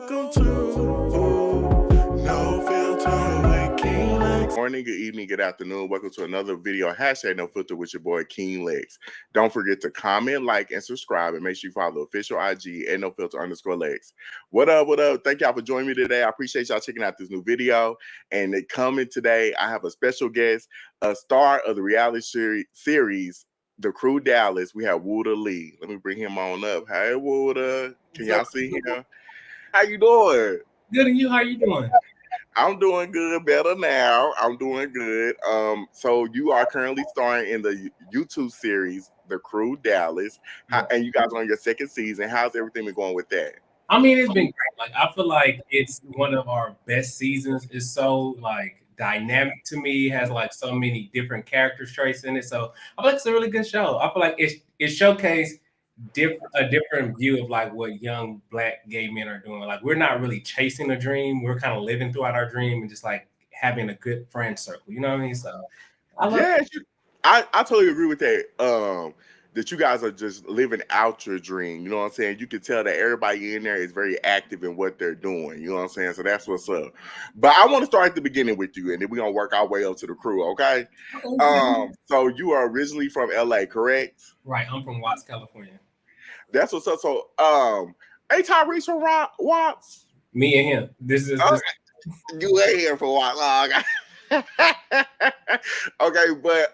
Welcome to No Filter with King Lex. Morning, good evening, good afternoon. Welcome to another video. Hashtag No Filter with your boy King Lex. Don't forget to comment, like, and subscribe, and make sure you follow the official IG at No Filter _Lex. What up? What up? Thank y'all for joining me today. I appreciate y'all checking out this new video. And coming today, I have a special guest, a star of the reality series The Crew Dallas. We have Wooda Lee. Let me bring him on up. Hey, Wooda. Can y'all see him? How you doing? Good, and you? How you doing? I'm doing good, better now. I'm doing good. So you are currently starring in the YouTube series The Crew Dallas, and you guys are on your second season. How's everything been going with that? I mean, it's been great. Like, I feel like it's one of our best seasons. It's so like dynamic to me. It has like so many different character traits in it. So I feel like it's a really good show. I feel like it showcased a different view of like what young Black gay men are doing. Like, we're not really chasing a dream. We're kind of living throughout our dream and just like having a good friend circle. You know what I mean? So I love Yeah, I totally agree with that. That you guys are just living out your dream. You know what I'm saying? You can tell that everybody in there is very active in what they're doing. You know what I'm saying? So that's what's up. But I want to start at the beginning with you, and then we're gonna work our way up to the crew, okay? So you are originally from LA, correct? Right. I'm from Watts, California. That's what's up. So hey, Tyrese from Watts? Me and him. This is You ain't here for Watts. Okay, but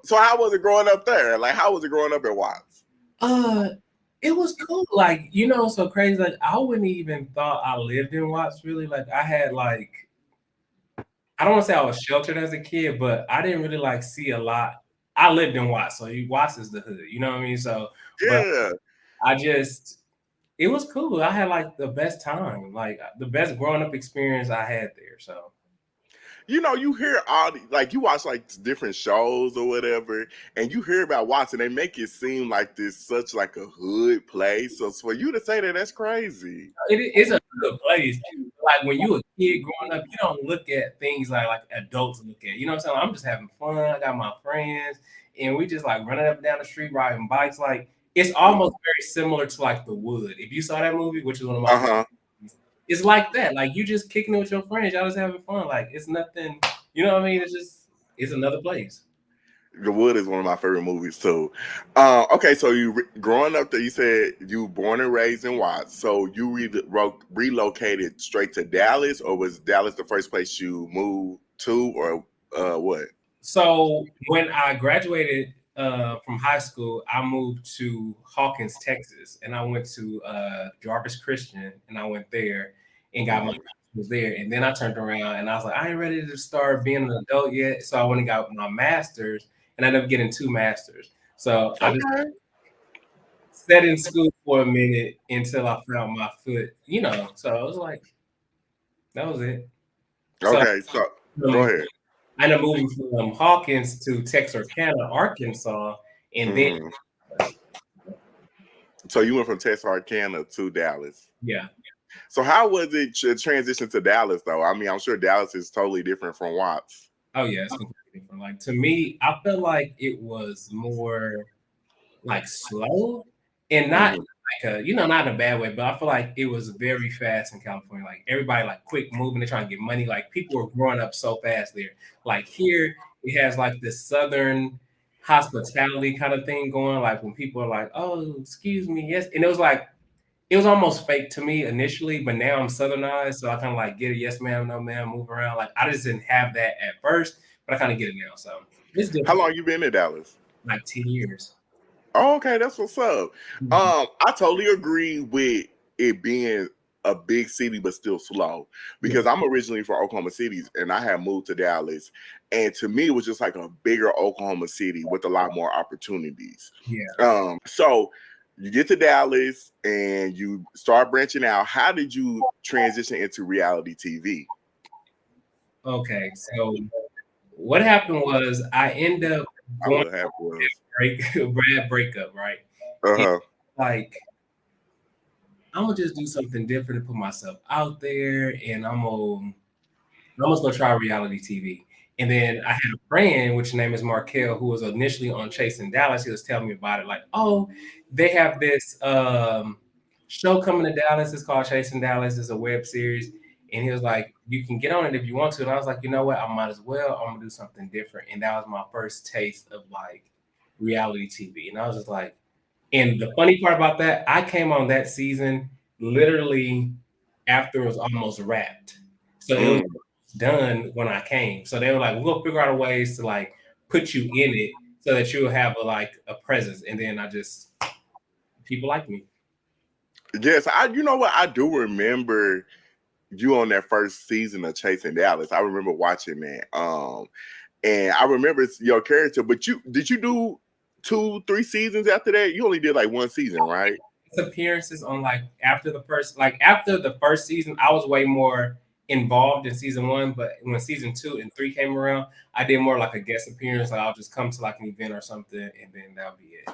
so how was it growing up there? Like, how was it growing up at Watts? It was cool. Like, you know, so crazy. Like, I wouldn't even thought I lived in Watts really. Like, I had like, I don't want to say I was sheltered as a kid, but I didn't really like see a lot. I lived in Watts, so Watts is the hood. You know what I mean? So, but Yeah. it was cool. I had like the best time, like the best growing up experience I had there. So. You know, you hear all like you watch like different shows or whatever, and you hear about Watson. They make it seem like this such like a hood place. So for you to say that, that's crazy. It's a good place. Like when you a kid growing up, you don't look at things like adults look at. You know what I'm saying? I'm just having fun. I got my friends, and we just like running up and down the street riding bikes. Like it's almost very similar to like The Wood. If you saw that movie, which is one of my favorites, it's like that. Like you just kicking it with your friends. Y'all just having fun. Like it's nothing. You know what I mean? It's another place. The Wood is one of my favorite movies too. Okay, so you growing up there, you said you were born and raised in Watts. So you relocated straight to Dallas, or was Dallas the first place you moved to, or what? So when I graduated from high school, I moved to Hawkins, Texas, and I went to Jarvis Christian, and I went there and got my was there. And then I turned around and I was like, I ain't ready to start being an adult yet. So I went and got my master's, and I ended up getting 2 masters. So I just sat in school for a minute until I found my foot, you know. So I was like, that was it. Okay, so go ahead. I ended up moving from Hawkins to Texarkana, Arkansas, and then. So you went from Texarkana to Dallas. Yeah. So how was it transition to Dallas though? I mean, I'm sure Dallas is totally different from Watts. Oh yeah, it's completely different. Like to me, I felt like it was more like slow and not like not in a bad way, but I feel like it was very fast in California. Like everybody like quick moving, they're trying to get money. Like people were growing up so fast there. Like here, it has like this southern hospitality kind of thing going. Like when people are like, "Oh, excuse me, yes," and it was almost fake to me initially, but now I'm southernized, so I kind of like get it, yes ma'am, no ma'am, move around. Like I just didn't have that at first, but I kind of get it now. So it's different. How long you been in Dallas? Like 10 years. Oh, okay, that's what's up. I totally agree with it being a big city but still slow, because I'm originally from Oklahoma City and I had moved to Dallas, and to me it was just like a bigger Oklahoma City with a lot more opportunities. Yeah. So you get to Dallas and you start branching out. How did you transition into reality TV? Okay, so what happened was I end up going bad breakup, right? And, like I'm gonna just do something different to put myself out there, and I'm almost gonna try reality TV. And then I had a friend, which name is Markel, who was initially on Chasing Dallas. He was telling me about it, like, oh, they have this show coming to Dallas. It's called Chasing Dallas. It's a web series. And he was like, you can get on it if you want to. And I was like, you know what? I might as well. I'm gonna do something different. And that was my first taste of like reality TV. And I was just like, and the funny part about that, I came on that season literally after it was almost wrapped. So it was Mm. done when I came. So they were like, we'll figure out a ways to like put you in it so that you'll have a presence. And then people like me. Yes, you know what? I do remember you on that first season of Chasing Dallas. I remember watching that. And I remember your character, but did you do 2-3 seasons after that? You only did like one season, right? Appearances on after the first season, I was way more involved in season one, but when season 2 and 3 came around, I did more like a guest appearance. Like I'll just come to like an event or something, and then that'll be it.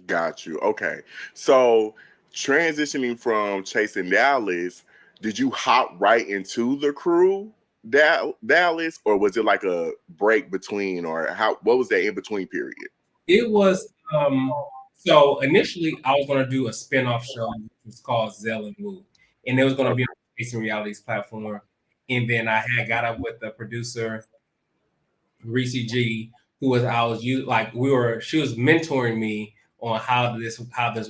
Got you. Okay. So transitioning from Chasing Dallas, did you hop right into the crew Dallas, or was it like a break between, or what was that in between period? It was so initially I was gonna do a spin-off show which was called Zell and Woo, and it was gonna be on the Facing Realities platform. And then I had got up with the producer Reese G, who was I was you like she was mentoring me on how this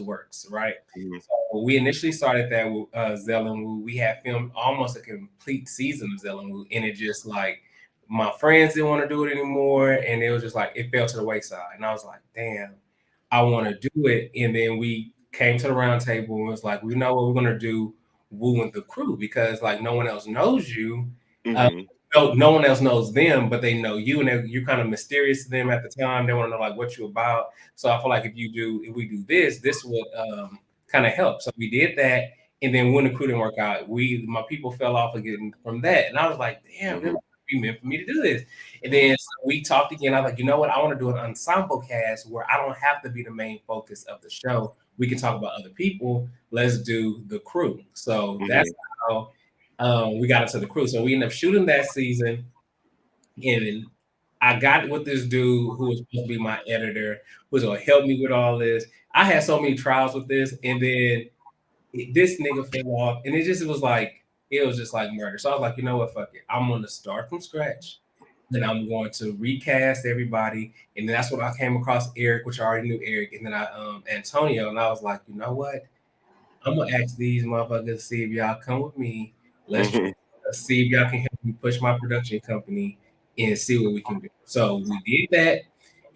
works, right? Mhm. So we initially started that with Zell and Woo. We had filmed almost a complete season of Zell and Woo, and it just like my friends didn't want to do it anymore, and it was just like it fell to the wayside. And I was like, damn, I want to do it. And then we came to the round table and was like, we know what we're gonna do, Woo and the Crew, because like no one else knows you. Mhm. No one else knows them, but they know you, and you're kind of mysterious to them at the time. They want to know like what you about. So I feel like if we do this would kind of help. So we did that, and then when the crew didn't work out, my people fell off again from that, and I was like, damn, this Mhm. would be meant for me to do this. And then we talked again. I was like, you know what? I want to do an ensemble cast where I don't have to be the main focus of the show. We can talk about other people. Let's do the crew. So that's Mhm. how we got into the crew. So we ended up shooting that season, and I got with this dude who was supposed to be my editor, who was gonna help me with all this. I had so many trials with this, and then this nigga fell off, and it was just like murder. So I was like, you know what, fuck it, I'm gonna start from scratch. Then I'm going to recast everybody, and then that's when I came across Eric, which I already knew Eric, and then Antonio, and I was like, you know what, I'm gonna ask these motherfuckers to see if y'all come with me. Let's try Mhm. to see if y'all can help me push my production company and see what we can do. So we did that,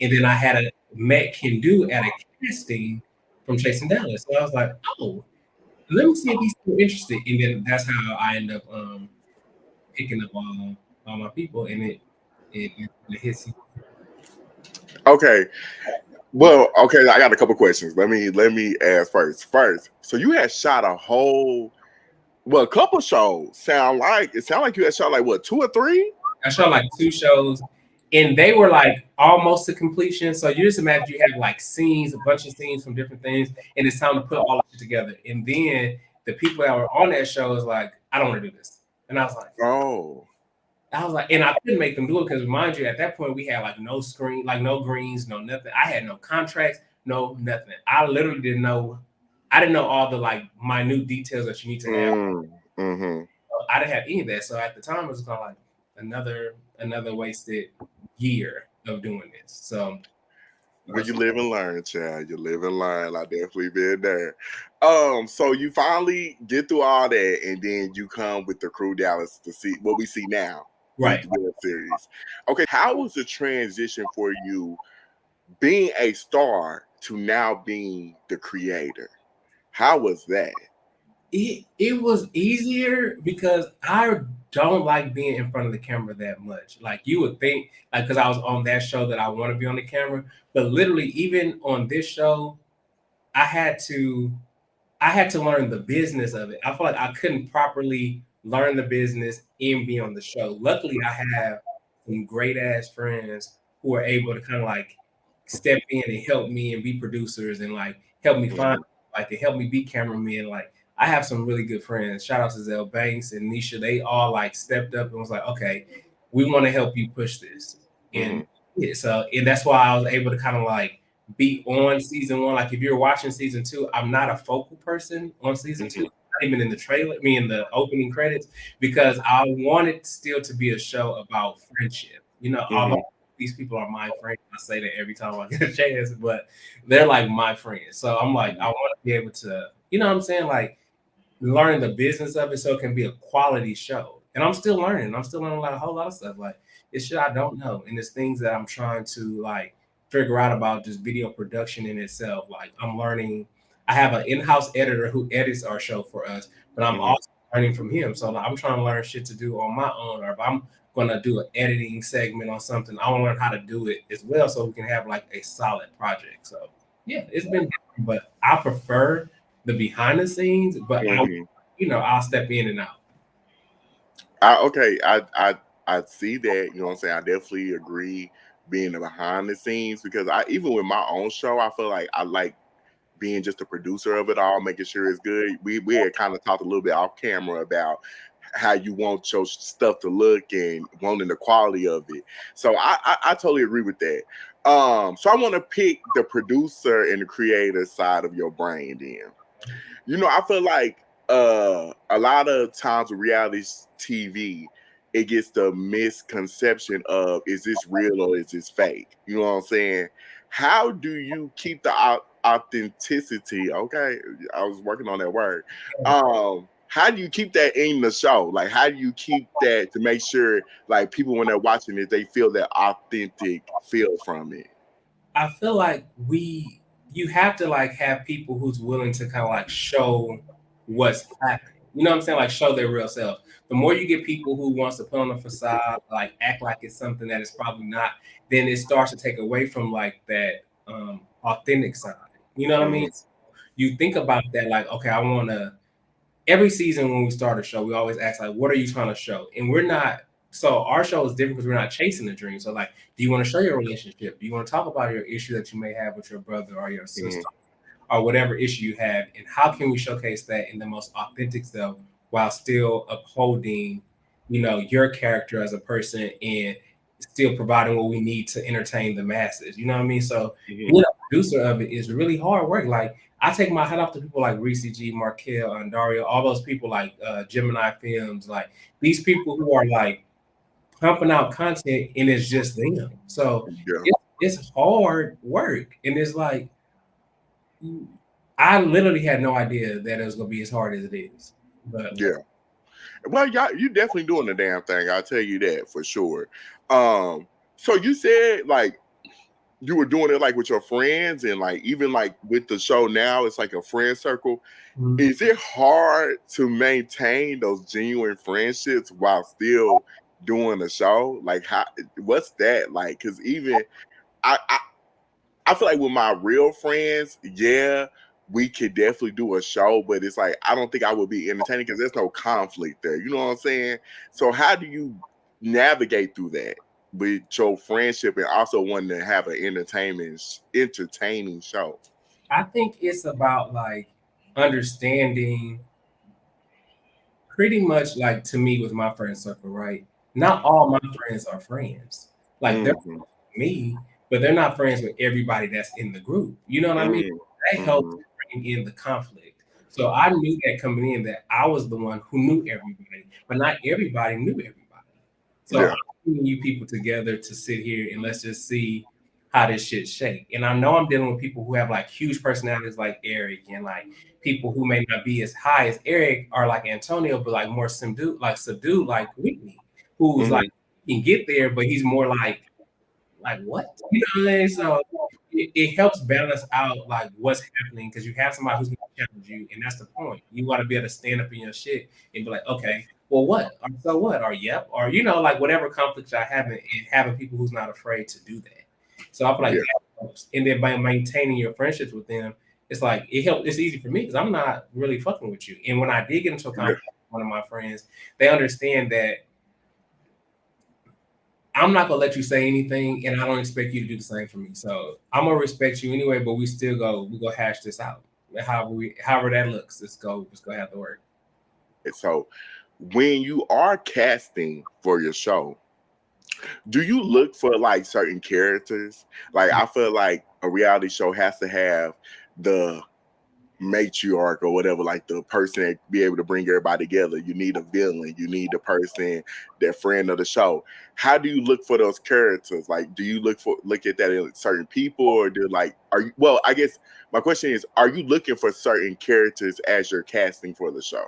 and then I had met Can Do at a casting from Chasing Dallas. So I was like, oh, let me see if he's still interested. And then that's how I end up picking up all my people, and it hits. Okay. Well, okay, I got a couple questions. Let me ask first. So you had shot a couple shows. Sound like you had shot like what, 2 or 3? I shot like 2 shows, and they were like almost to completion. So you just imagine you have like scenes, a bunch of scenes from different things, and it's time to put all of it together. And then the people that were on that show was like, I don't want to do this. And Oh. and I couldn't make them do it because mind you, at that point we had like no screen, like no greens, no nothing. I had no contracts, no nothing. I literally didn't know. I didn't know all the like minute details that you need to have. Mm-hmm. I didn't have any of that. So at the time, it was kind of like another wasted year of doing this. So I But was you like, live and learn, child. You live and learn. I definitely been there. So you finally get through all that, and then you come with the Crew Dallas to see what we see now, the right. web series. Okay, how was the transition for you being a star to now being the creator? How was that? It was easier because I don't like being in front of the camera that much. Like you would think, like because I was on that show that I want to be on the camera, but literally even on this show, I had to I had to learn the business of it. I feel like I couldn't properly learn the business and be on the show. Luckily, I have some great ass friends who are able to kind of like step in and help me and be producers and like help me find Mhm. like and help me be cameramen. Like I have some really good friends. Shout out to Zell Banks and Nisha. They all like stepped up and was like, okay, we want to help you push this. And Mhm. yeah, so and that's why I was able to kind of like be on season one. Like if you're watching season two, I'm not a focal person on season two. Not even in the trailer, me in the opening credits, because I want it still to be a show about friendship. You know, although these people are my friends, I say that every time I get a chance, but they're like my friends. So I'm like, I want to be able to, you know what I'm saying? Like learn the business of it so it can be a quality show. And I'm still learning. I'm still learning a whole lot of stuff. Like it's shit I don't know. And it's things that I'm trying to like figure out about just video production in itself. Like I'm learning, I have an in-house editor who edits our show for us, but I'm also learning from him. So like, I'm trying to learn shit to do on my own, or if I'm gonna do an editing segment on something, I want to learn how to do it as well so we can have like a solid project. So yeah, it's been different, but I prefer the behind the scenes, but I, you know, I'll step in and out. I see that. You know what I'm saying? I definitely agree being the behind the scenes because I even with my own show, I feel like I like being just a producer of it all, making sure it's good. We had kind of talked a little bit off camera about how you want your stuff to look and wanting the quality of it. So I totally agree with that. So I want to pick the producer and the creator side of your brain then. You know, I feel like a lot of times with reality TV, it gets the misconception of is this real or is this fake? You know what I'm saying? How do you keep the authenticity? Okay, I was working on that word. How do you keep that in the show? Like, how do you keep that to make sure, like, people when they're watching it, they feel that authentic feel from it? I feel like you have to like have people who's willing to kind of like show what's happening. You know what I'm saying? Like show their real self. The more you get people who wants to put on a facade, like act like it's something that it's probably not, then it starts to take away from like that authentic side. You know what I mean? You think about that, like, okay, I want to every season when we start a show, we always ask like, what are you trying to show? And we're not. So our show is different because we're not chasing the dream. So like, do you want to show your relationship? Do you want to talk about your issue that you may have with your brother or your sister or whatever issue you have? And how can we showcase that in the most authentic self while still upholding, you know, your character as a person and still providing what we need to entertain the masses? You know what I mean? So being a producer of it is really hard work. Like I take my hat off to people like Reese G, Markel, and Dario, all those people like Gemini Films, like these people who are like pumping out content and it's just them. So Yeah. it's hard work. And it's like, I literally had no idea that it was going to be as hard as it is. But Yeah. Well, y'all, you definitely doing the damn thing. I'll tell you that for sure. So you said like you were doing it like with your friends and like even like with the show now, it's like a friend circle. Is it hard to maintain those genuine friendships while still doing the show? Like how what's that like? Because even I I feel like with my real friends, yeah, we could definitely do a show, but it's like I don't think I would be entertaining because there's no conflict there. You know what I'm saying? So how do you navigate through that with your friendship and also wanting to have an entertaining show? I think it's about like understanding pretty much like to me with my friend circle, right? Not all my friends are friends. Like they're Mm-hmm. me, but they're not friends with everybody that's in the group. You know what I mean? That helps Mm-hmm. bring in the conflict. So I knew that coming in that I was the one who knew everybody, but not everybody knew everybody. So I'm Yeah. putting you people together to sit here and let's just see how this shit shake. And I know I'm dealing with people who have like huge personalities like Eric and like people who may not be as high as Eric or like Antonio, but like more subdued like Whitney, who's like Mm-hmm. he can get there, but he's more like what? You know what I mean? So it helps balance out like what's happening because you have somebody who's going to challenge you, and that's the point. You got to be able to stand up in your shit and be like, okay, well, what? Or so what? Or yep, or you know, like whatever conflict I have, and having people who's not afraid to do that. So I feel like Yeah. that helps. And then by maintaining your friendships with them, it's like it helps. It's easy for me because I'm not really fucking with you. And when I did get into a Yeah. conflict with one of my friends, they understand that I'm not gonna let you say anything, and I don't expect you to do the same for me. So I'm gonna respect you anyway, but we go hash this out. However that looks, let's go have the work. So when you are casting for your show, Do you look for like certain characters? Like I feel like a reality show has to have the matriarch or whatever, like the person that be able to bring everybody together. You need a villain, you need the person that friend of the show. How do you look for those characters? Like, do you look at that in certain people, or do like are you well, I guess my question is, are you looking for certain characters as you're casting for the show?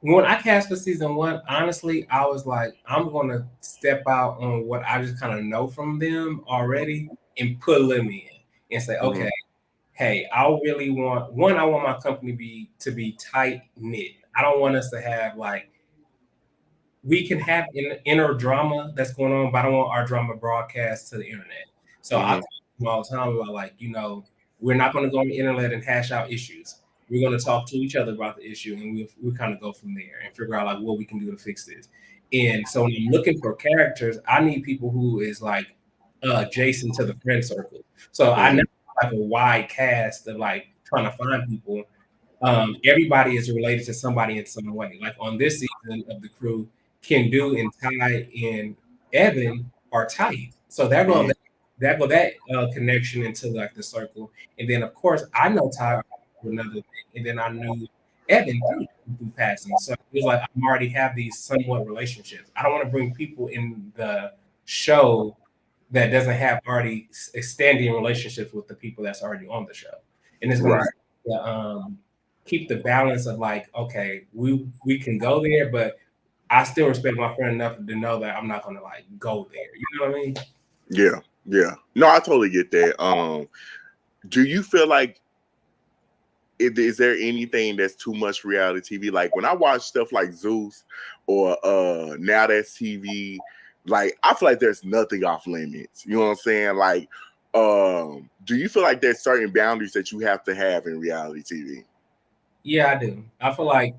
When I cast for season one, honestly, I was like, I'm gonna step out on what I just kind of know from them already and pull them in and say, Mm-hmm. okay, hey, I really want one. I want my company to be tight knit. I don't want us to have like we can have inner drama that's going on, but I don't want our drama broadcast to the internet. So I Mm-hmm. talk to them all the time about like, we're not going to go on the internet and hash out issues. We're going to talk to each other about the issue, and we kind of go from there and figure out like what we can do to fix this. And so when I'm looking for characters, I need people who is like adjacent to the friend circle. So I Mm-hmm. never have a wide cast of like trying to find people. Everybody is related to somebody in some way. Like on this season of the crew, Can Do and Ty and Evan are tight. So Mm-hmm. that connection into like the circle. And then of course I know Ty through another thing. And then I knew Evan through passing. So it was like I'm already have these somewhat relationships. I don't want to bring people in the show that doesn't have already standing relationships with the people that's already on the show. And it's gonna Right. keep the balance of like, okay, we can go there, but I still respect my friend enough to know that I'm not gonna like go there. You know what I mean? Yeah. Yeah. No, I totally get that. Do you feel like is there anything that's too much reality TV? Like when I watch stuff like Zeus or Now That's TV, like I feel like there's nothing off limits. You know what I'm saying? Like, do you feel like there's certain boundaries that you have to have in reality TV? Yeah, I do. I feel like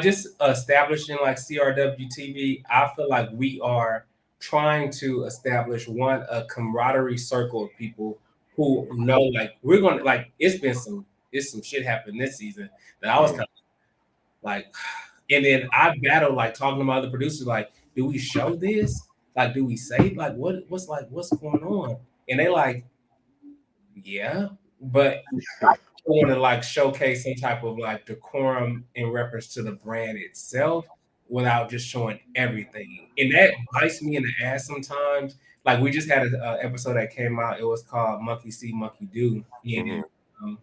just establishing like CRWTV, I feel like we are trying to establish a camaraderie circle of people who know like we're gonna like it's some shit happened this season that I was Mm-hmm. kind of like and then I battle like talking to my other producers, like, do we show this? Like, do we say like what's going on? And they like, yeah, but want to like showcase some type of like decorum in reference to the brand itself without just showing everything. And that bites me in the ass sometimes. Like we just had an episode that came out. It was called Monkey See, Monkey Do. And then um,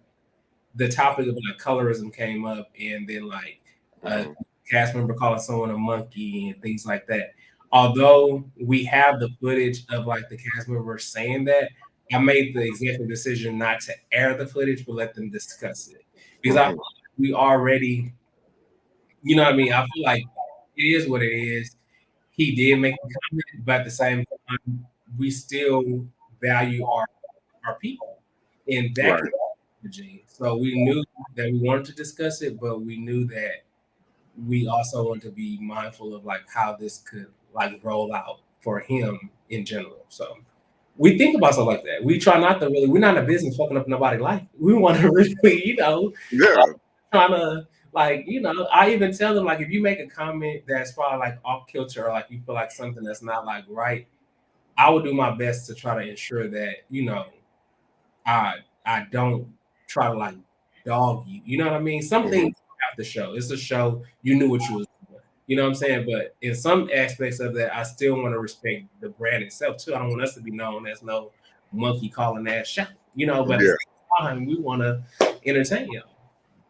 the topic of like colorism came up, and then like a Mm-hmm. cast member calling someone a monkey and things like that. Although we have the footage of like the cast member saying that, I made the executive decision not to air the footage, but let them discuss it because I feel Mm-hmm. like we already, you know what I mean. I feel like it is what it is. He did make the comment, but at the same time, we still value our people, and that can Right. be Gene. So we knew that we wanted to discuss it, but we knew that we also want to be mindful of like how this could like roll out for him in general. So we think about stuff like that. We try not to really. We're not in a business fucking up nobody's life. We want to really, Yeah. trying to like, I even tell them like if you make a comment that's probably like off kilter or like you feel like something that's not like right, I would do my best to try to ensure that I don't try to like dog you. You know what I mean? Some Mm-hmm. things you have to show. It's a show. You knew what you was doing. You know what I'm saying? But in some aspects of that, I still want to respect the brand itself too. I don't want us to be known as no monkey calling ass shot. But at the Yeah. same time, we want to entertain y'all.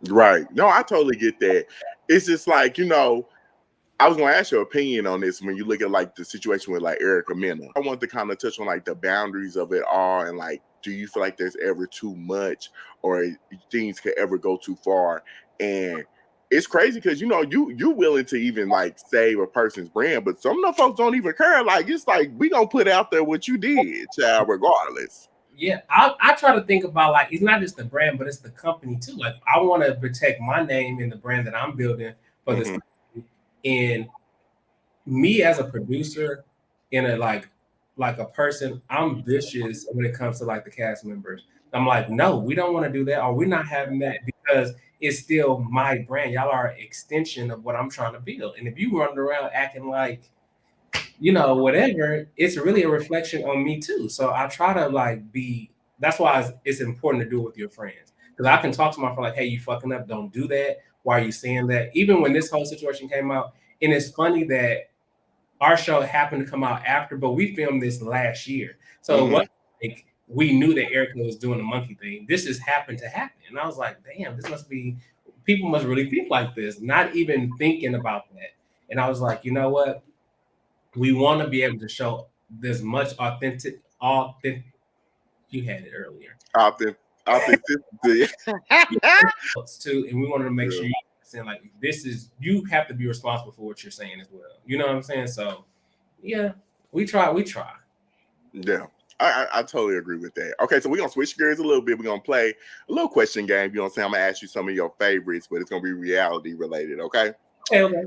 Right. No, I totally get that. It's just like, I was going to ask your opinion on this when you look at like the situation with like Erica Mena. I want to kind of touch on like the boundaries of it all, and like, do you feel like there's ever too much, or things could ever go too far? And it's crazy because you're willing to even like save a person's brand, but some of the folks don't even care. Like it's like we gonna put out there what you did, child, regardless. Yeah, I try to think about like it's not just the brand, but it's the company too. Like I want to protect my name and the brand that I'm building for this Hmm. company. And me as a producer in a like a person, I'm vicious when it comes to like the cast members. I'm like, no, we don't want to do that, or we're not having that because it's still my brand. Y'all are an extension of what I'm trying to build. And if you run around acting like you know, whatever, it's really a reflection on me too. So I try to like be. That's why it's important to do it with your friends, because I can talk to my friend like, "Hey, you fucking up. Don't do that. Why are you saying that?" Even when this whole situation came out, and it's funny that our show happened to come out after, but we filmed this last year, so it wasn't like we knew that Erica was doing the monkey thing. This just happened to happen, and I was like, "Damn, this must be people must really think like this." Not even thinking about that, and I was like, you know what? We want to be able to show this much authentic. You had it earlier. Authenticity. Too, and we wanted to make sure Yeah. you understand like this is you have to be responsible for what you're saying as well. You know what I'm saying? So yeah, we try. We try. Yeah. I totally agree with that. Okay, so we're gonna switch gears a little bit. We're gonna play a little question game. You know what I'm saying? I'm gonna ask you some of your favorites, but it's gonna be reality related, okay? Okay, okay.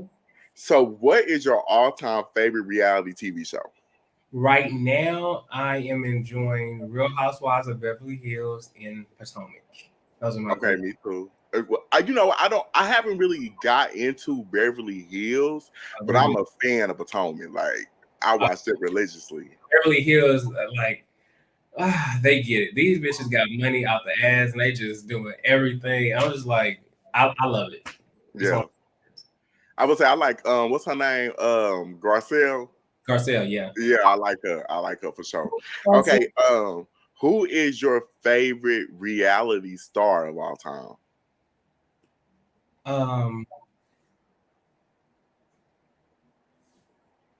So what is your all-time favorite reality TV show? Right now, I am enjoying Real Housewives of Beverly Hills in Potomac. Those are my Okay, three. me too. I haven't really got into Beverly Hills, but Really, I'm a fan of Potomac. Like I watched it religiously. Beverly Hills, like they get it. These bitches got money out the ass, and they just doing everything. I'm just like, I love it. It's one Yeah. I would say I like what's her name? Garcelle. Garcelle, yeah. Yeah, I like her. I like her for sure. Garcelle. Okay, who is your favorite reality star of all time? Um,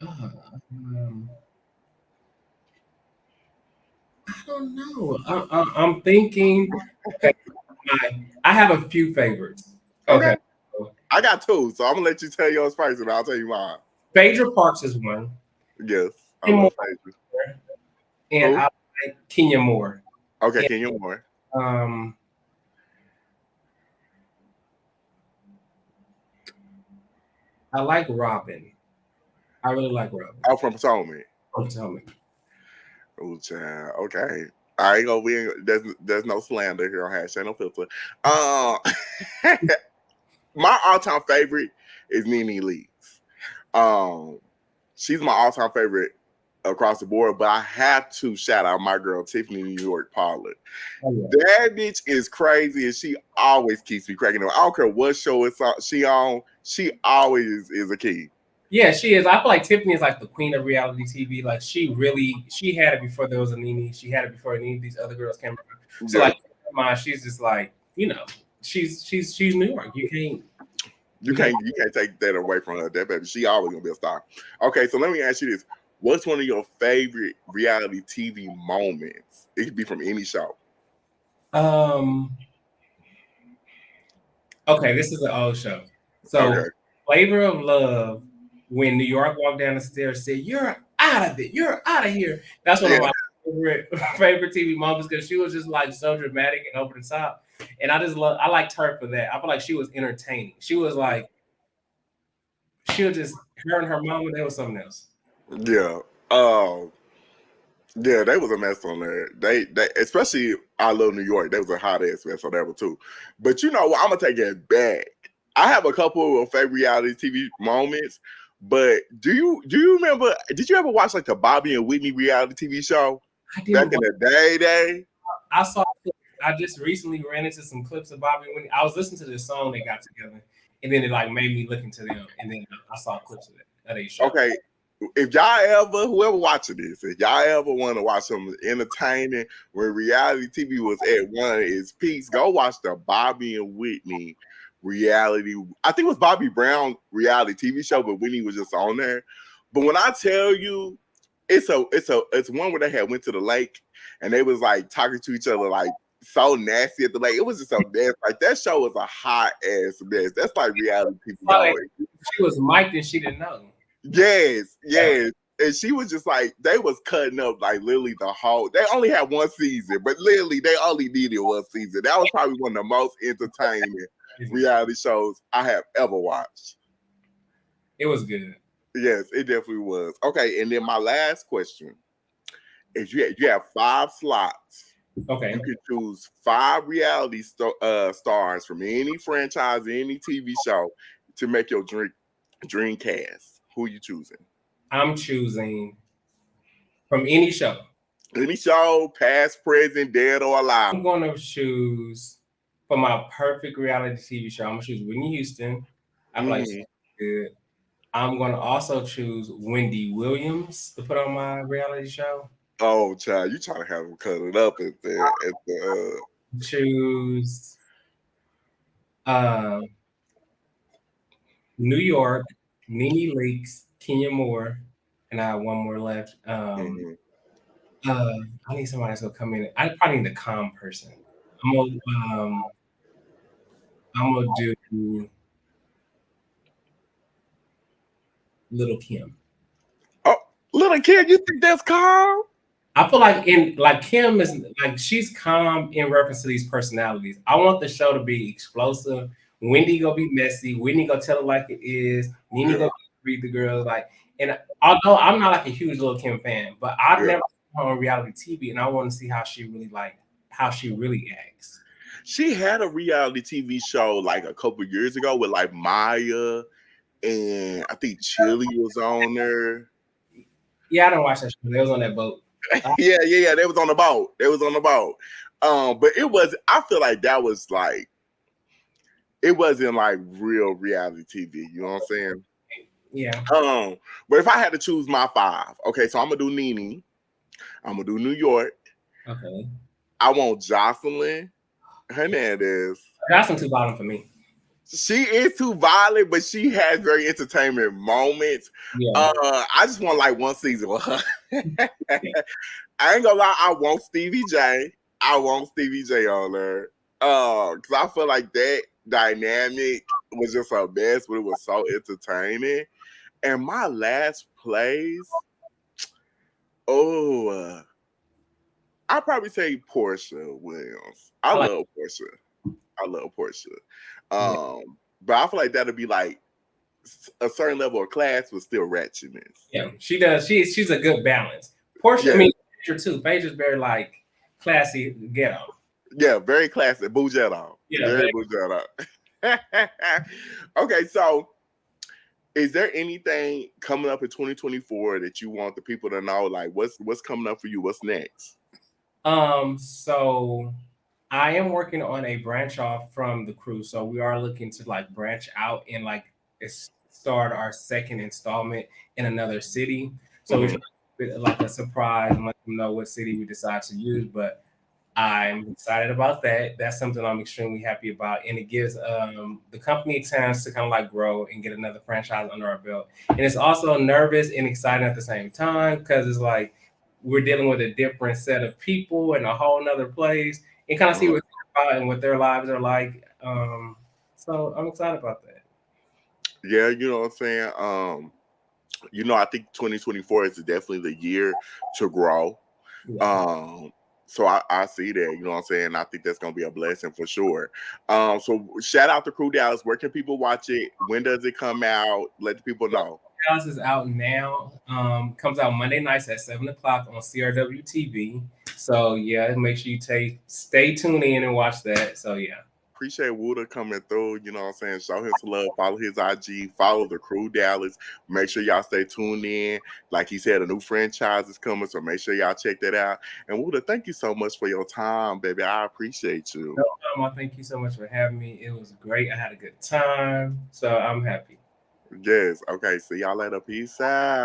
um, I don't know. I'm thinking. Okay, I have a few favorites. Okay, Okay, I got two, so I'm gonna let you tell yours first, and I'll tell you mine. Phaedra Parks is one. Yes, I Kim love Moore, Phaedra. and Who? I like Kenya Moore. Okay, And Kenya Moore. um, I like Robin. I really like Robin. Oh, from Potomac. Don't tell me. Oh, child. Okay. I ain't gonna be. There's no slander here on hashtag no filter. Uh, my all-time favorite is Nene Leakes. Um, she's my all-time favorite across the board, but I have to shout out my girl Tiffany New York Pollard. Oh, yeah. That bitch is crazy, and she always keeps me cracking up. I don't care what show she on. She always is a key. Yeah, she is. I feel like Tiffany is like the queen of reality TV. Like she had it before there was a Nene. She had it before any of these other girls came around. So Yeah, like, in her mind, she's just like, you know, she's New York. you can't take that away from her. That baby, she always gonna be a star. Okay, so let me ask you this: what's one of your favorite reality TV moments? It could be from any show. Um. Okay, this is an old show. So, Okay. Flavor of Love, when New York walked down the stairs, said, "You're out of it. You're out of here." That's one of Yeah. my favorite TV moments because she was just like so dramatic and over the top, and I liked her for that. I feel like she was entertaining. She was like she was just her and her mama. There was something else. Yeah. Um. Yeah, they was a mess on there. They especially I love New York. They was a hot ass mess on that one too. But you know what? I'm gonna take it back. I have a couple of favorite reality TV moments. But do you remember? Did you ever watch like the Bobby and Whitney reality TV show I back didn't. in the day? I saw. I just recently ran into some clips of Bobby when I was listening to this song they got together, and then it like made me look into them, and then I saw clips of it of their show. Okay, if y'all ever, whoever watching this, if y'all ever want to watch some entertaining when reality TV was at one of its peaks, go watch the Bobby and Whitney reality. I think it was Bobby Brown reality TV show, but Whitney was just on there. But when I tell you, it's one where they had went to the lake and they was like talking to each other like so nasty at the lake. It was just so nasty. Like that show was a hot ass mess. That's like reality TV Saw that going. she was mic'd and she didn't know. Yes, Yeah. yes. And she was just like, they was cutting up like literally the whole. They only had one season, but literally they only needed one season. That was probably one of the most entertaining reality shows I have ever watched. It was good. Yes, it definitely was. Okay, and then my last question is: you have 5 slots. Okay. You can choose 5 reality stars from any franchise, any TV show to make your dream cast. Who you choosing? I'm choosing from any show. Any show, past, present, dead or alive. I'm going to choose for my perfect reality TV show. I'm going to choose Whitney Houston. I feel like she's good. I'm going to also choose Wendy Williams to put on my reality show. Oh, child, you trying to have them cut it up at the Choose New York, Nene Leakes, Kenya Moore, and I have one more left. I need somebody that's gonna come in. I probably need a calm person. I'm gonna do Little Kim. Oh, Little Kim, you think that's calm? I feel like Kim is like she's calm in reference to these personalities. I want the show to be explosive. Wendy gonna be messy. Whitney gonna tell it like it is. Nene gonna read the girls like. And although I'm not like a huge Little Kim fan, but I've never seen her on reality TV, and I want to see how she really acts. She had a reality TV show like a couple years ago with like Maya, and I think Chili was on there. Yeah, I don't watch that show. They was on that boat. yeah. They was on the boat. But it was. I feel like that was like. It wasn't like real reality TV. You know what I'm saying? Yeah. But if I had to choose my 5, okay, so I'm gonna do Nene. I'm gonna do New York. Okay. I want Jocelyn Hernandez. Jocelyn too violent for me. She is too violent, but she has very entertainment moments. Yeah. I just want like one season with her. I ain't gonna lie, I want Stevie J. I want Stevie J on there. Cause I feel like that dynamic was just her best, but it was so entertaining. And my last plays, I'd probably say Portia Williams. I love Portia. But I feel like that'll be like a certain level of class with still ratchetness. Yeah, she does. She's a good balance. Portia, I mean, Phaedra too. Phaedra's very like classy ghetto. Yeah, very classy. Bougetto. Yeah, very Bougetto. Okay, so is there anything coming up in 2024 that you want the people to know? Like, what's coming up for you? What's next? So I am working on a branch off from the crew. So we are looking to like branch out and like start our second installment in another city. So we're like a surprise and let them know what city we decide to use. But I'm excited about that. That's something I'm extremely happy about. And it gives the company a chance to kind of like grow and get another franchise under our belt. And it's also nervous and exciting at the same time because it's like we're dealing with a different set of people in a whole nother place and kind of see what they're about and what their lives are like. So I'm excited about that. Yeah, you know what I'm saying? I think 2024 is definitely the year to grow. Yeah. So I see that, you know what I'm saying? I think that's going to be a blessing for sure. So shout out to Crew Dallas. Where can people watch it? When does it come out? Let the people know. Dallas is out now. Comes out Monday nights at 7 o'clock on CRWTV. So yeah, make sure you stay tuned in and watch that. So yeah. Appreciate Wooda coming through, you know what I'm saying? Show him some love, follow his IG, follow the Crew Dallas. Make sure y'all stay tuned in. Like he said, a new franchise is coming, so make sure y'all check that out. And Wooda, thank you so much for your time, baby. I appreciate you. No problem. Thank you so much for having me. It was great. I had a good time, so I'm happy. Yes. Okay, see y'all later. Peace out.